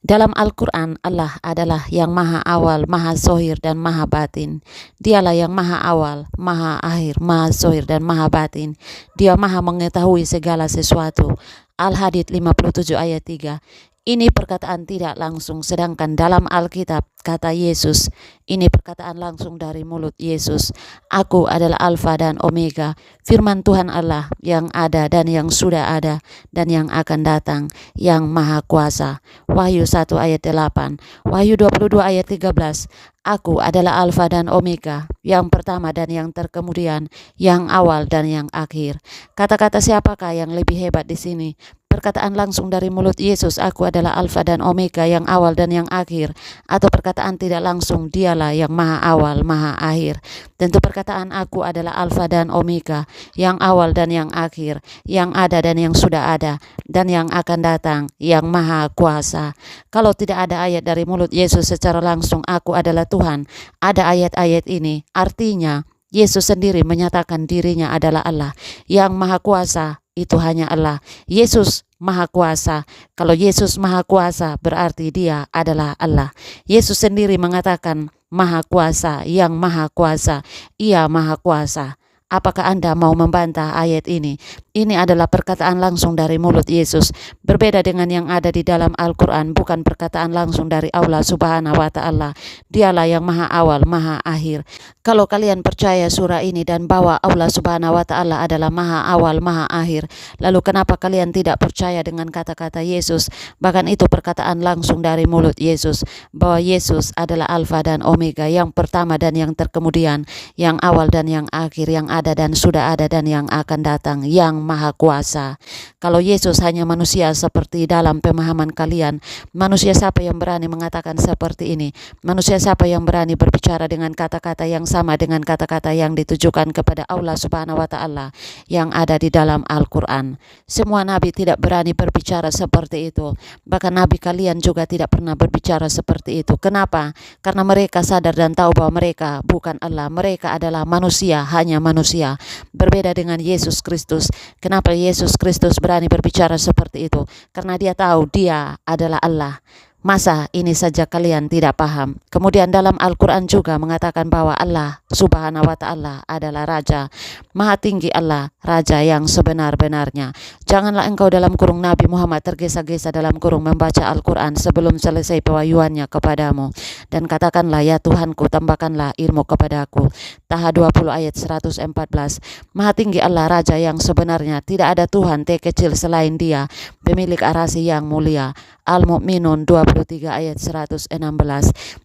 Dalam Al-Quran, Allah adalah yang maha awal, maha zohir, dan maha batin. Dialah yang maha awal, maha akhir, maha zohir, dan maha batin. Dia maha mengetahui segala sesuatu. Al-Hadid 57 ayat 3. Ini perkataan tidak langsung, sedangkan dalam Alkitab kata Yesus, ini perkataan langsung dari mulut Yesus. Aku adalah Alfa dan Omega, firman Tuhan Allah yang ada dan yang sudah ada dan yang akan datang, yang maha kuasa. Wahyu 1 ayat 8, Wahyu 22 ayat 13. Aku adalah Alfa dan Omega, yang pertama dan yang terkemudian, yang awal dan yang akhir. Kata-kata siapakah yang lebih hebat di sini? Perkataan langsung dari mulut Yesus, aku adalah Alfa dan Omega, yang awal dan yang akhir, atau perkataan tidak langsung, dialah yang maha awal, maha akhir. Tentu perkataan aku adalah Alfa dan Omega, yang awal dan yang akhir, yang ada dan yang sudah ada, dan yang akan datang, yang maha kuasa. Kalau tidak ada ayat dari mulut Yesus secara langsung, aku adalah Tuhan, ada ayat-ayat ini, artinya Yesus sendiri menyatakan dirinya adalah Allah, yang maha kuasa. Itu hanya Allah. Yesus maha kuasa. Kalau Yesus maha kuasa, berarti dia adalah Allah. Yesus sendiri mengatakan maha kuasa, yang maha kuasa. Ia maha kuasa. Apakah Anda mau membantah ayat ini? Ini adalah perkataan langsung dari mulut Yesus. Berbeda dengan yang ada di dalam Al-Quran, bukan perkataan langsung dari Allah Subhanahu wa Ta'ala. Dialah yang maha awal, maha akhir. Kalau kalian percaya surah ini dan bahwa Allah Subhanahu wa Ta'ala adalah maha awal, maha akhir, lalu kenapa kalian tidak percaya dengan kata-kata Yesus? Bahkan itu perkataan langsung dari mulut Yesus, bahwa Yesus adalah Alfa dan Omega, yang pertama dan yang terkemudian, yang awal dan yang akhir, yang ada dan sudah ada dan yang akan datang, yang maha kuasa. Kalau Yesus hanya manusia seperti dalam pemahaman kalian, manusia siapa yang berani mengatakan seperti ini? Manusia siapa yang berani berbicara dengan kata-kata yang sama dengan kata-kata yang ditujukan kepada Allah Subhanahu wa Ta'ala yang ada di dalam Al-Quran? Semua nabi tidak berani berbicara seperti itu. Bahkan nabi kalian juga tidak pernah berbicara seperti itu. Kenapa? Karena mereka sadar dan tahu bahwa mereka bukan Allah. Mereka adalah manusia, hanya manusia. Berbeda dengan Yesus Kristus. Kenapa Yesus Kristus berani berbicara seperti itu? Karena dia tahu dia adalah Allah. Masa ini saja kalian tidak paham? Kemudian dalam Al-Quran juga mengatakan bahwa Allah Subhanahu wa Ta'ala adalah Raja. Maha tinggi Allah, Raja yang sebenar-benarnya. Janganlah engkau dalam kurung Nabi Muhammad tergesa-gesa dalam kurung membaca Al-Quran sebelum selesai pewahyuannya kepadamu. Dan katakanlah, ya Tuhanku, tambahkanlah ilmu kepadaku. Taha 20 ayat 114. Maha tinggi Allah, Raja yang sebenarnya. Tidak ada Tuhan kecil selain dia, pemilik arasi yang mulia. Al-Mu'minun 23 ayat 116.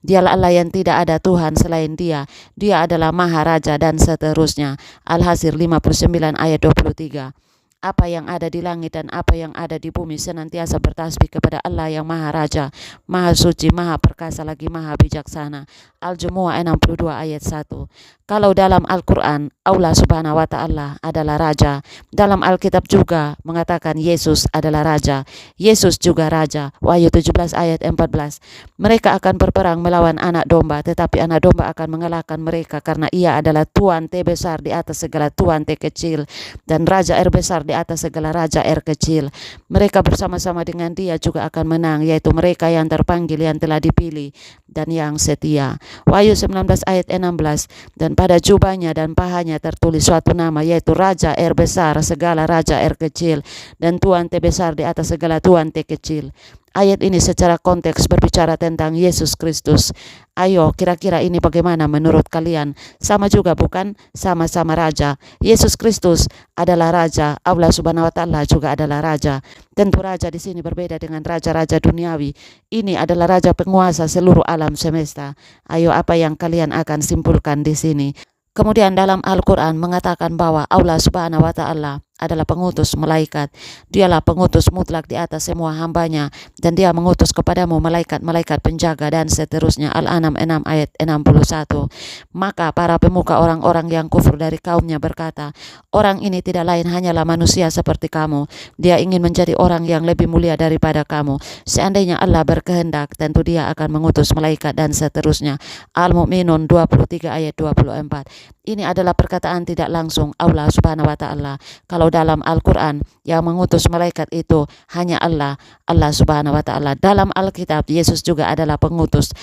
Dialah Allah yang tidak ada Tuhan selain dia. Dia adalah Maharaja dan seterusnya. Al-Hasr 59 ayat 23. Apa yang ada di langit dan apa yang ada di bumi senantiasa bertasbih kepada Allah yang Maha Raja, Maha Suci, Maha Perkasa, lagi Maha Bijaksana. Al-Jumu'ah 62 ayat 1. Kalau dalam Al-Quran Allah Subhanahu wa Ta'ala adalah Raja, dalam Alkitab juga mengatakan Yesus adalah Raja. Yesus juga Raja. Wahyu 17 ayat 14. Mereka akan berperang melawan anak domba, tetapi anak domba akan mengalahkan mereka karena ia adalah Tuan terbesar di atas segala Tuan terkecil dan Raja besar di atas segala raja kecil. Mereka bersama-sama dengan dia juga akan menang, yaitu mereka yang terpanggil, yang telah dipilih, dan yang setia. Wahyu 19 ayat 16. Dan pada jubahnya dan pahanya tertulis suatu nama, yaitu Raja besar segala raja kecil dan Tuan terbesar di atas segala Tuan terkecil. Ayat ini secara konteks berbicara tentang Yesus Kristus. Ayo, kira-kira ini bagaimana menurut kalian? Sama juga bukan? Sama-sama Raja. Yesus Kristus adalah Raja. Allah Subhanahu wa Ta'ala juga adalah Raja. Tentu Raja di sini berbeda dengan raja-raja duniawi. Ini adalah Raja penguasa seluruh alam semesta. Ayo, apa yang kalian akan simpulkan di sini? Kemudian dalam Al-Quran mengatakan bahwa Allah Subhanahu wa Ta'ala adalah pengutus malaikat. Dialah pengutus mutlak di atas semua hambanya, dan dia mengutus kepadamu malaikat-malaikat penjaga dan seterusnya. Al-An'am 6 ayat 61. Maka para pemuka orang-orang yang kufur dari kaumnya berkata, orang ini tidak lain hanyalah manusia seperti kamu. Dia ingin menjadi orang yang lebih mulia daripada kamu. Seandainya Allah berkehendak, tentu dia akan mengutus malaikat dan seterusnya. Al-Mu'minun 23 ayat 24. Ini adalah perkataan tidak langsung Allah Subhanahu wa Ta'ala. Kalau Kalau dalam Al-Quran yang mengutus malaikat itu hanya Allah Subhanahu wa Ta'ala. Dalam Alkitab Yesus juga adalah pengutus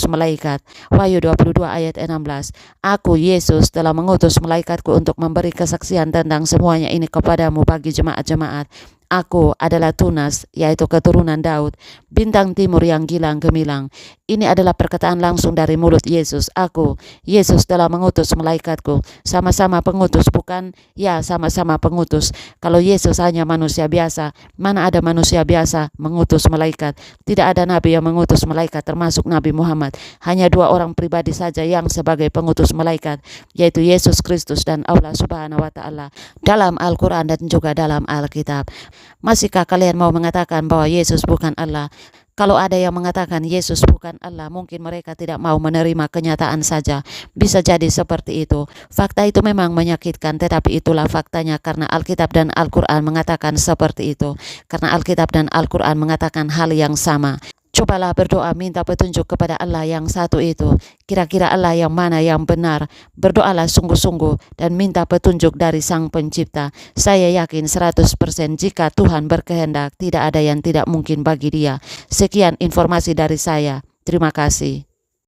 malaikat. Wahyu 22 ayat 16. Aku Yesus telah mengutus malaikatku untuk memberi kesaksian tentang semuanya ini kepadamu bagi jemaat-jemaat. Aku adalah Tunas, yaitu keturunan Daud, bintang timur yang gilang gemilang. Ini adalah perkataan langsung dari mulut Yesus. Aku, Yesus telah mengutus malaikatku. Sama-sama pengutus, bukan? Ya, sama-sama pengutus. Kalau Yesus hanya manusia biasa, mana ada manusia biasa mengutus malaikat? Tidak ada nabi yang mengutus malaikat, termasuk Nabi Muhammad. Hanya 2 orang pribadi saja yang sebagai pengutus malaikat, yaitu Yesus Kristus dan Allah Subhanahu wa Ta'ala. Dalam Al-Quran dan juga dalam Alkitab. Masihkah kalian mau mengatakan bahwa Yesus bukan Allah? Kalau ada yang mengatakan Yesus bukan Allah, mungkin mereka tidak mau menerima kenyataan saja. Bisa jadi seperti itu. Fakta itu memang menyakitkan, tetapi itulah faktanya karena Alkitab dan Al-Quran mengatakan seperti itu. Karena Alkitab dan Al-Quran mengatakan hal yang sama. Cobalah berdoa, minta petunjuk kepada Allah yang satu itu. Kira-kira Allah yang mana yang benar? Berdoalah sungguh-sungguh dan minta petunjuk dari Sang Pencipta. Saya yakin 100% jika Tuhan berkehendak, tidak ada yang tidak mungkin bagi Dia. Sekian informasi dari saya. Terima kasih.